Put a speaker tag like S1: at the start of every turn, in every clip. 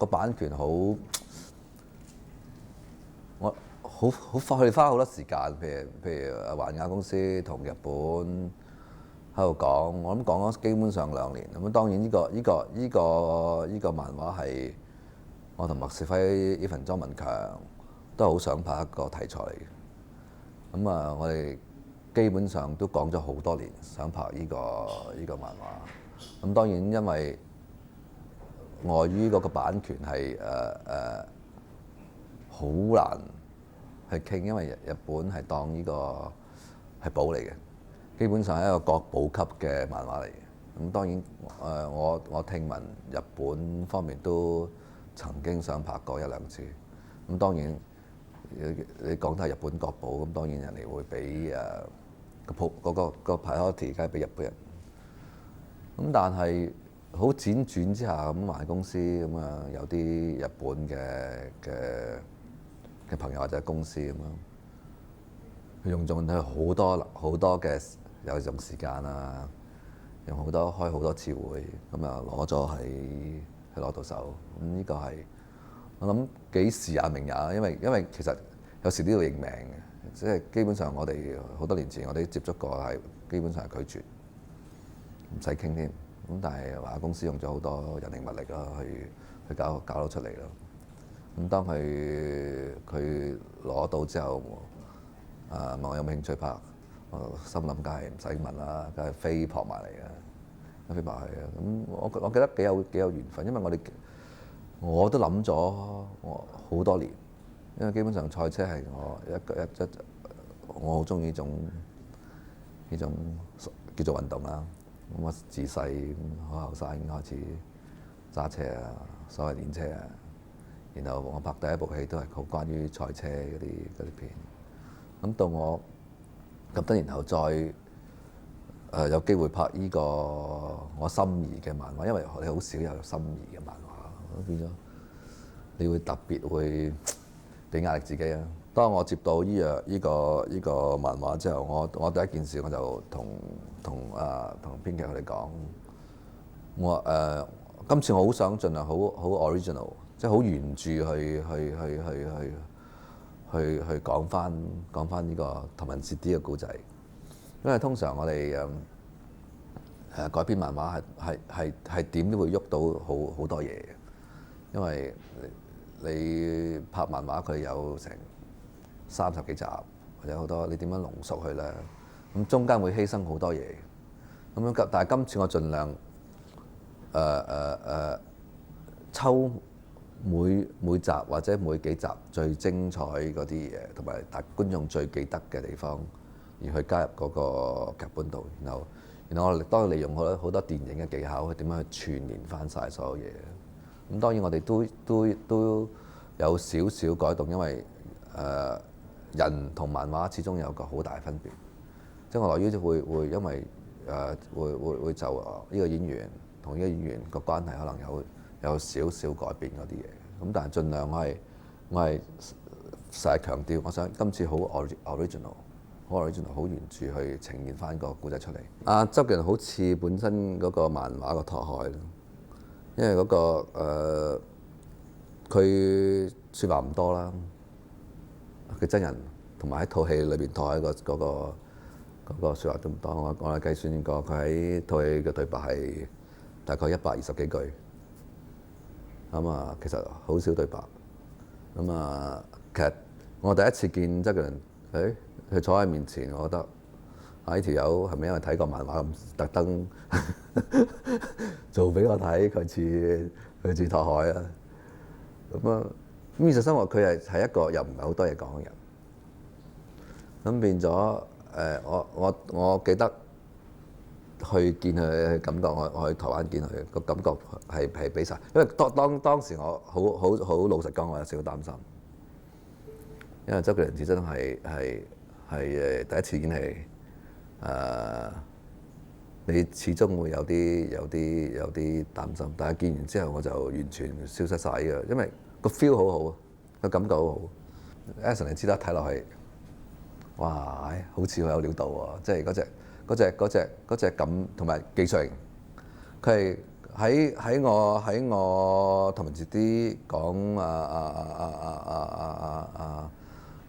S1: 個版權我佢哋花好多時間，譬如環亞公司同日本喺度講，我諗講咗基本上2年。咁當然呢個漫畫係我同麥士輝、Even 莊文強都好想拍一個題材嚟嘅。咁啊，我哋基本上都講咗好多年，想拍呢個漫畫。咁當然因為礙於嗰個版權係好難去傾，因為日本係當呢個係寶嚟嘅，基本上係一個國寶級嘅漫畫嚟嘅。咁當然我聽聞日本方面都曾經想拍過1、2次。咁當然你講得係日本國寶，咁當然人哋會俾個 priority 梗係俾日本人。咁但係好輾轉之下咁，環公司咁啊，有啲日本嘅朋友或者公司咁樣，佢用盡佢好多嘅有用時間啊，用開好多次會，咁啊攞咗攞到手。咁呢個係我諗幾時也命也，因為其實有時都要認命嘅，即係基本上我哋好多年前我哋接觸過係基本上係拒絕，唔使傾添。咁但係華公司用咗好多人力物力啦，去搞到出嚟咯。咁當佢攞到之後，問我有冇興趣拍，我心諗梗係唔使問啦，梗係飛撲埋嚟嘅，飛埋去嘅。咁我記得幾有緣分，因為我都諗咗好多年，因為基本上賽車係我好中意呢種叫做運動啦。咁我自細好後生已經開始揸車啊，所謂練車啊。然後我拍第一部戲都係好關於賽車嗰啲片。咁到我咁多年後再有機會拍呢個我心儀嘅漫畫，因為你好少有心儀嘅漫畫，變咗你會特別會俾壓力自己啊。當我接到呢個漫畫之後，我第一件事我就同編劇佢哋講，我今次我好想盡量好 original， 即係好原著去講翻呢個頭文字 D 嘅故仔。因為通常我哋改編漫畫係點都會喐到好多嘢嘅，因為你拍漫畫佢有成30幾集，或者好多你點樣濃縮佢咧？咁中間會犧牲好多嘢。咁樣但係今次我盡量抽每集或者每幾集最精彩嗰啲嘢，同埋大觀眾最記得嘅地方，而去加入嗰個劇本度。然後我哋當然利用好多電影嘅技巧，去點樣去串連翻晒所有嘢。咁當然我哋都有少少改動，因為人同漫畫始終有個好大分別。即係我來於會因為會就呢個演員同呢個演員個關係可能有少少改變嗰啲嘢。咁但係盡量我係成日強調，我想今次好 original， 好原著去呈現翻個故仔出嚟。周杰倫好似本身嗰個漫畫個拓海，因為嗰個佢説話唔多啦，佢真人同埋喺套戲裏邊拓海嗰個説話都唔多。我哋計算過，佢喺套戲嘅對白係大概120幾句。咁啊，其實好少對白。咁啊，其實我第一次見周杰倫，佢坐喺面前，我覺得呢條友係咪因為睇過漫畫咁特登做俾我睇？佢似拓海啊！咁現實生活佢係一個又唔係好多嘢講嘅人。咁變咗我記得去見佢嘅感覺，我去台灣見佢個感覺係俾晒。因為當時我好老實講，我有少少擔心，因為周杰倫始終係第一次演戲，你始終會有啲擔心。但係見完之後我就完全消失晒嘅，因為個 feel 好好，個感覺好好。Eason 你知得睇落去，哇！好似好有料到喎，即係嗰隻感同埋技術型，佢係喺我同自己講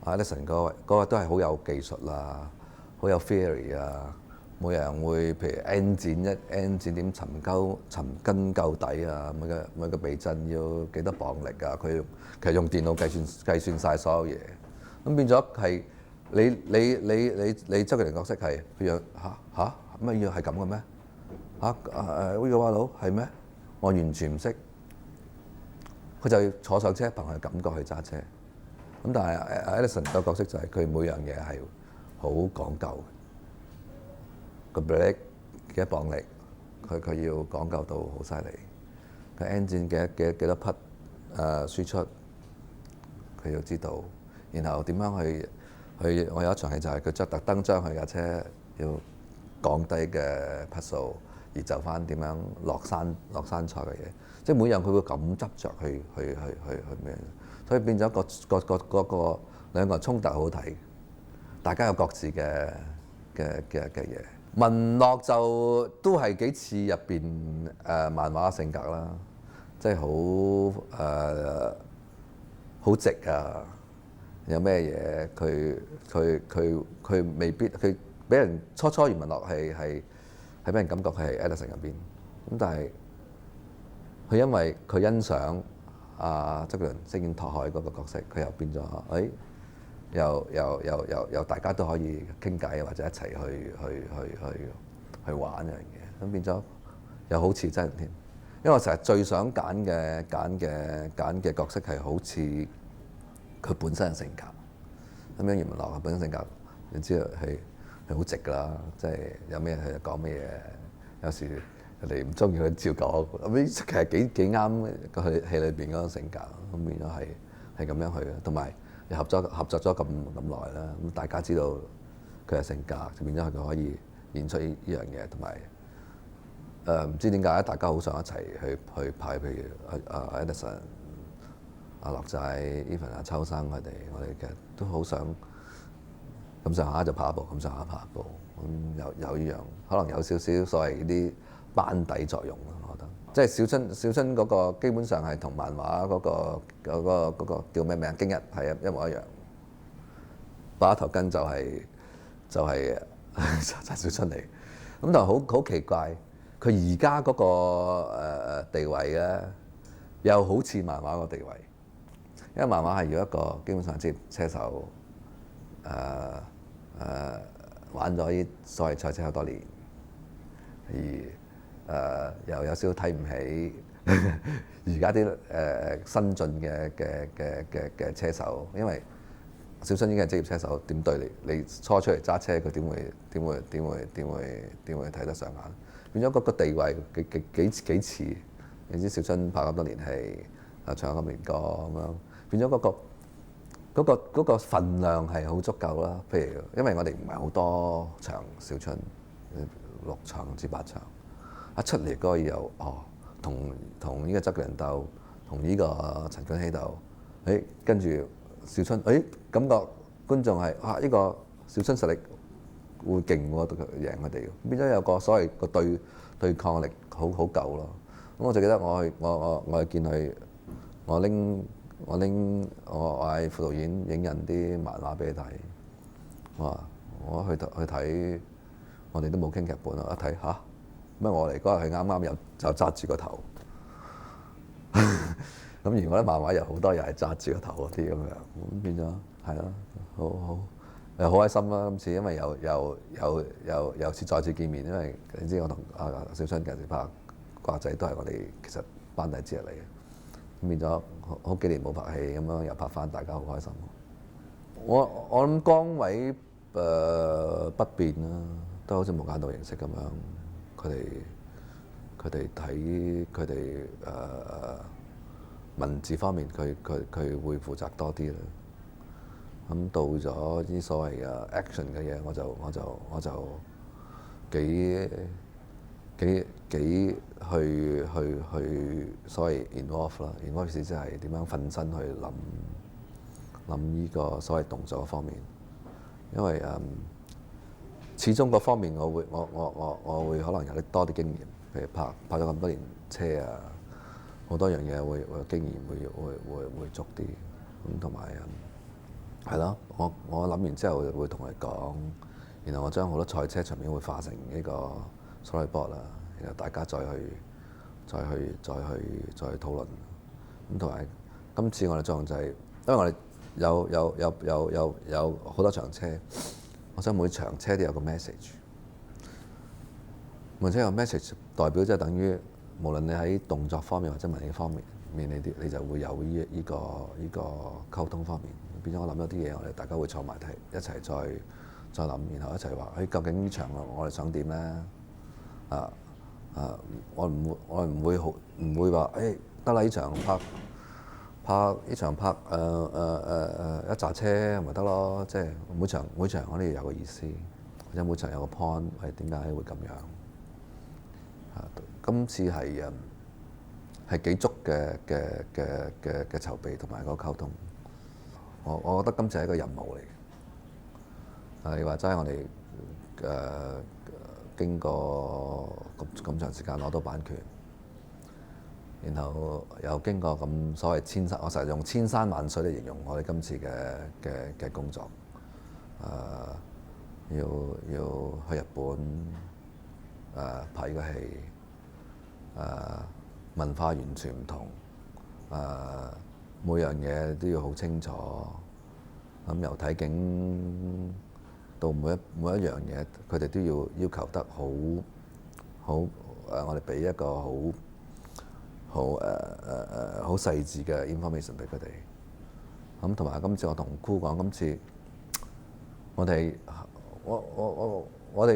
S1: Edison 嗰個都係好有技術啦，好有 theory 啊，冇人會譬如 N 展點尋根究底啊，每個避震要幾多磅力啊，佢其實用電腦計算晒所有嘢，咁變咗係你周杰倫角色係譬如乜要係咁嘅咩？呢個話佬係咩？我完全唔識，佢就要坐上車憑佢感覺去揸車。咁但係 Edison 個角色就係佢每樣嘢係好講究嘅，個 brake 幾多磅力，佢要講究到好犀利。個 engine 幾多匹輸出，佢要知道。然後點樣去我有一場戲就係佢特登將佢架車要降低嘅匹數，而就翻點樣落山賽嘅嘢，即係每樣佢會咁執着去咩，所以變咗個兩個衝突好睇，大家有各自嘅嘢。文樂就都係幾似入邊漫畫性格啦，即係好直啊！有咩嘢佢未必佢俾人初余文樂係俾人感覺佢係 Edison 入邊，咁但係佢因為佢欣賞周杰倫飾演拓海嗰個角色，佢又變咗又大家都可以傾偈或者一齊去玩一樣嘢，咁變咗又好似真人添。因為我成日最想揀嘅角色係好似佢本身嘅性格，咁樣余文樂本身性格，你知道係好直㗎啦，即係有咩佢就講咩嘢，有時人哋唔中意佢照講，咁其實幾啱個戲裏邊嗰個性格，咁變咗係咁樣去嘅，同埋又合作咗咁耐啦，咁大家知道佢嘅性格，就變咗佢可以演出呢樣嘢，同埋唔知點解大家好想一齊去拍，譬如Edison、樂仔、Even 秋生佢哋，我哋其實都好想咁上下就拍一部，咁上下拍一部，咁有呢樣可能有少少所謂啲班底作用咯，我覺得。即係小春嗰個基本上係同漫畫嗰個叫咩名京一係一模一樣，爆頭巾就係陳小春嚟，咁但係好奇怪，佢而家嗰個地位咧，又好似漫畫個地位，因為漫畫係要一個基本上職業車手。玩咗啲所謂賽車好多年，而又有少少睇唔起而家啲新進嘅車手，因為小春已經係職業車手，點對你？你初出嚟揸車，佢點會睇得上眼？變咗嗰個地位幾似，你知小春拍咁多年戲，唱咁多年歌咁樣，變咗嗰個份量係好足夠啦。譬如因為我哋唔係好多場小春，6場至8場，一出嚟嗰個又同呢個周杰倫鬥，同呢個陳冠希鬥，跟住小春，感覺觀眾係呢個小春實力會勁喎，贏佢哋，變咗有個所謂個對抗力好夠咯。咁我就記得我去見佢，我喺副導演影印啲漫畫俾佢睇，我去睇，我哋都冇傾劇本啊！一睇咩我嚟嗰日係啱啱就揸住個頭，咁而我啲漫畫有好多又係揸住個頭嗰啲咁樣，咁變咗係咯，好開心啦！今次因為又再次見面，因為你知我同小春近時拍瓜仔都係我哋其實班底之一嚟嘅，咁變咗好幾年冇拍戲，咁樣又拍翻，大家好開心。我諗崗位不變啦，都好似無間道形式咁樣，佢哋睇佢哋文字方面，佢會負責多啲啦。咁到咗啲所謂嘅 action 嘅嘢，我就幾去所謂 involve 啦 ，involve 即係點樣瞓身去諗呢個所謂動作方面，因為始終嗰方面我會可能有啲多啲經驗，譬如拍咗咁多年車啊，好多樣嘢會經驗會足啲。咁同埋係咯，我諗完之後會同佢講，然後我將好多賽車場面會化成呢個 storyboard 啦，然後大家再去討論。咁同埋今次我哋作用就係，因為我哋有好多場車，我想每場車都有個 message。每車有 message 代表即係等於，無論你喺動作方面或者文戲方面，你就會有呢個溝通方面。變咗我諗咗啲嘢，我哋大家會坐埋一齊再諗，然後一齊話：究竟呢場我哋想點咧？我唔會話得啦！呢場拍一紮車咪得咯，即係每場我都要有個意思，或者每場有個 point 係點解會咁樣。今次係幾足嘅籌備同埋個溝通。我覺得今次係一個任務嚟。你話齋我哋經過咁長時間攞到版權，然後又經過咁所謂我成日用千山萬水嚟形容我哋今次嘅工作。要去日本拍呢個戲，文化完全唔同，每樣嘢都要好清楚。咁由睇景到每一樣嘢，佢哋都要求得好我哋俾一個好細緻嘅 information 俾佢哋。咁同埋今次我同 Cool 講，今次我哋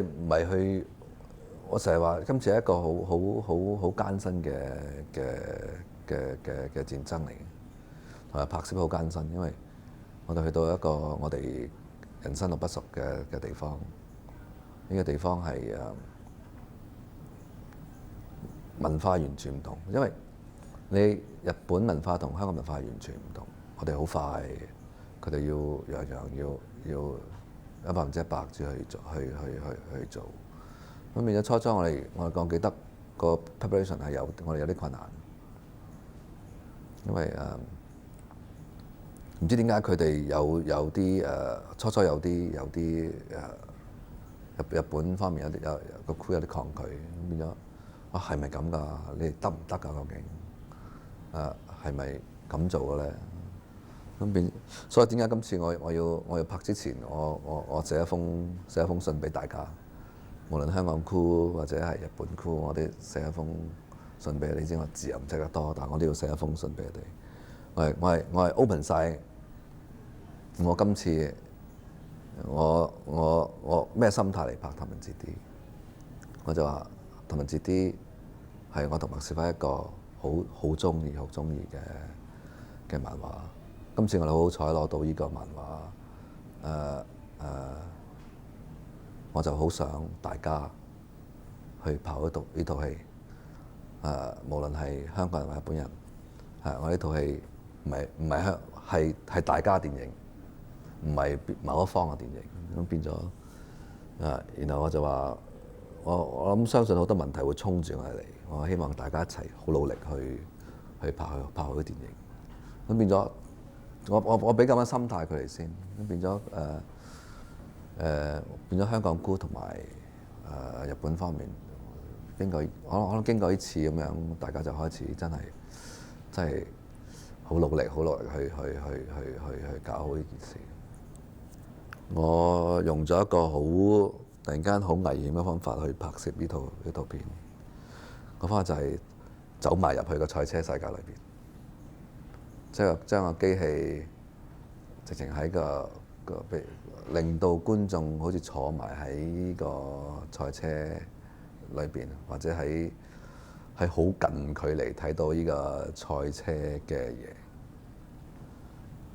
S1: 唔係去，我成日話今次係一個好艱辛嘅戰爭嚟嘅，同埋拍攝好艱辛，因為我哋去到一個我哋人生路不熟嘅地方。呢個地方係文化完全唔同，因為你日本文化同香港文化完全唔同。我哋好快，佢哋要樣要100%去做。咁變咗初我哋記得個 preparation 係我哋有啲困難，因為唔知點解佢哋有啲初有啲日本方面有個 crew 有啲抗拒，咁變咗係咪咁㗎？你哋得唔得㗎？究竟係咪咁做嘅咧？咁所以點解今次我要拍之前，我寫一封信俾大家，無論香港 crew 或者係日本 crew，我都寫一封信俾你。知我字又唔識得多，但我都要寫一封信俾你哋。我係 open 晒。我今次我咩心態嚟拍《頭文字 D》？我就話《頭文字 D》係我同麥士輝一個好中意嘅漫畫。今次我哋好彩攞到呢個漫畫，我就好想大家去拍呢套戲。無論係香港人或者日本人，我呢套戲唔係大家電影，唔係某一方嘅電影。咁變咗然後我就話我諗相信好多問題會衝住我哋嚟，我希望大家一齊好努力去拍好啲電影。咁變咗我俾咁嘅心態佢哋先，咁變咗香港 crew 同埋日本方面，可能經過呢次咁樣，大家就開始真係好努力去搞好呢件事。我用咗一個突然間好危險嘅方法去拍攝呢套片。個方法就係走埋入去個賽車世界裏邊，即係將個機器直情喺令到觀眾好似坐埋喺個賽車裏邊，或者喺好近距離睇到呢個賽車嘅嘢。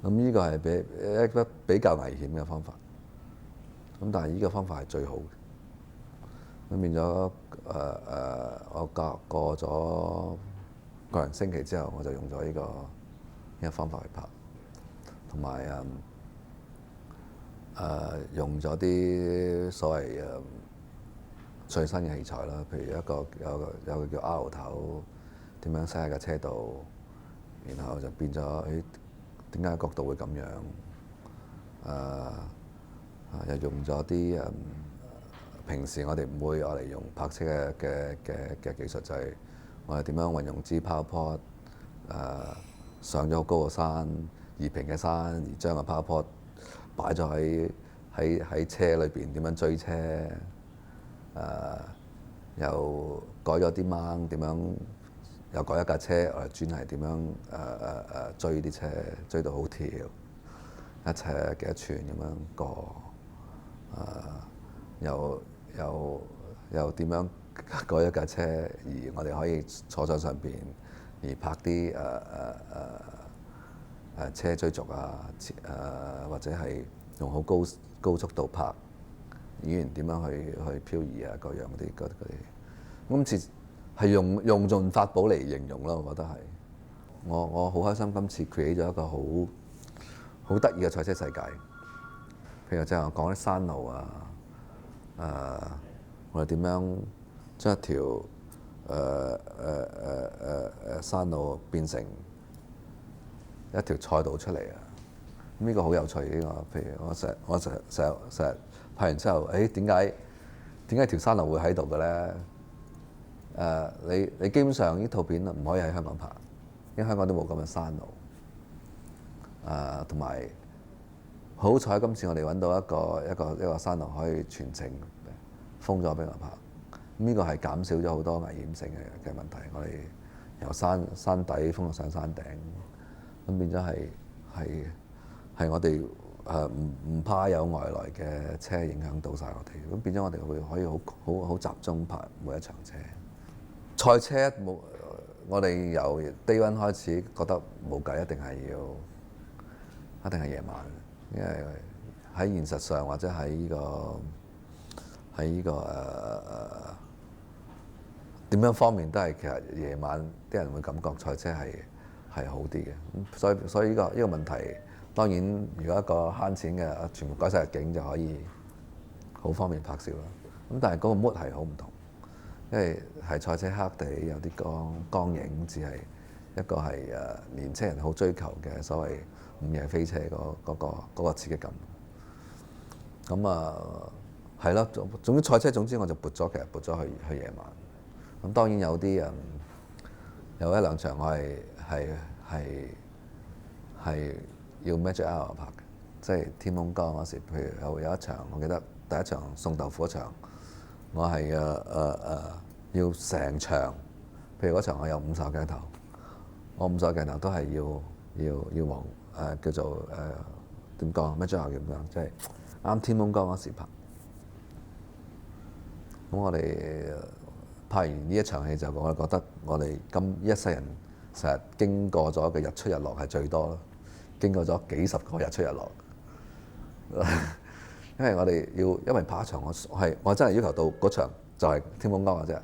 S1: 咁呢個係一個比較危險嘅方法。咁但係呢個方法係最好嘅。咁變咗我過咗個零星期之後，我就用咗呢個方法去拍，同埋用咗啲所謂最新嘅器材啦，譬如有個叫 R 頭點樣 set 喺架車度，然後就變咗誒點解角度會咁樣？又用咗啲平時我哋唔會攞嚟用泊車嘅技術，就係我哋點樣運用支 PowerPod 上咗好高個山，移平嘅山，而將個 PowerPod 擺咗喺車裏邊，點樣追車？又改咗啲掹，點樣又改一架車，我哋專係點樣追啲車，追到好跳，一尺幾多寸咁樣過，又點樣改一架車，而我哋可以坐在上邊，而拍啲車追逐或者係用好高速度拍。演員點樣去漂移各樣嗰啲，今次係用盡法寶嚟形容咯，我覺得係。我好開心今次 create 咗一個好得意嘅賽車世界。譬如即係我講啲山路我哋點樣將一條山路變成一條賽道出嚟啊！呢個好有趣呢個。譬如我成日拍完之後，點解條山路會喺度嘅咧？你基本上呢套片唔可以喺香港拍，因為香港都冇咁嘅山路。同埋好彩今次我哋揾到一個山路可以全程封咗俾我拍，呢個係減少咗好多危險性嘅問題。我哋由山底封到上山頂，咁變咗係我哋唔怕有外來嘅車影響到晒我哋，咁變咗我哋可以好集中拍每一場車。賽車冇，我哋由 Day One 開始覺得冇計，一定係夜晚，因為喺現實上或者喺呢個點樣方面都係其實夜晚啲人會感覺賽車係好啲嘅。咁所以呢個問題。當然，如果一個慳錢嘅，全部改晒日景就可以好方便拍攝啦。咁但係嗰個 mood 係好唔同，因為係賽車黑地，有啲光影，只係一個係年青人好追求嘅所謂午夜飛車嗰個刺激感。咁係咯，總之賽車總之我就撥咗去夜晚。咁當然有啲有一兩場我係要 Magic Hour 拍嘅，即係天空光嗰時，譬如有一場，我記得第一場送豆腐嗰場，我係要成場，譬如嗰場我有50個鏡頭，我50個鏡頭都係要叫做點講 Magic Hour 咁樣，即係啱天空光嗰時拍。咁我哋拍完呢一場戲就我覺得我哋一世人成日經過咗嘅日出日落係最多咯。經過咗幾十個日出日落，因為我哋因為拍一場，我真係要求到嗰場就係天空光嘅啫，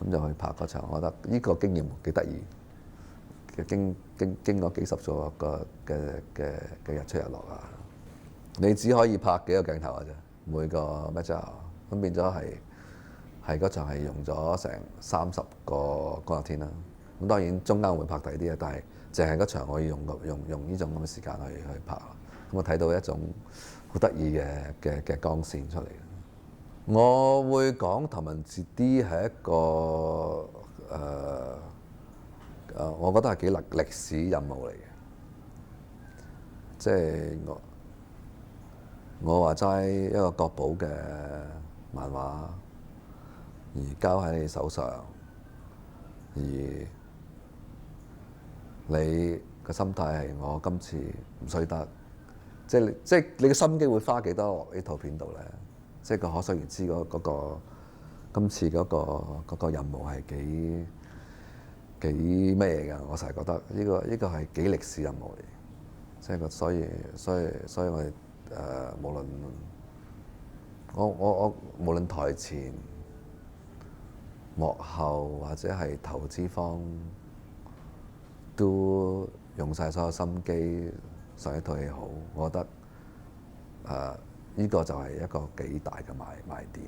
S1: 咁就去拍嗰場。我覺得呢個經驗幾得意，經過幾十個嘅日出日落啊！你只可以拍幾個鏡頭嘅啫，每個 Magic，咁變咗係嗰場係用咗成30個光日天啦。咁當然中間會拍第啲嘅，但係淨係嗰場我要用呢種咁嘅時間去拍，咁我睇到一種好得意嘅光線出嚟。我會講頭文字 D 係一個我覺得係幾歷史任務嚟嘅，即係我話齋一個國寶嘅漫畫，而交喺你手上，而你個心態係我今次唔衰得，即係你嘅心機會花幾多落呢套片度咧？即係個可想而知今次嗰個任務係幾咩㗎？我成日覺得呢個係幾歷史任務嚟，即係所以我哋無論台前幕後或者係投資方，都用晒所有心機上一套戲好，我覺得呢個就係一個幾大嘅賣點。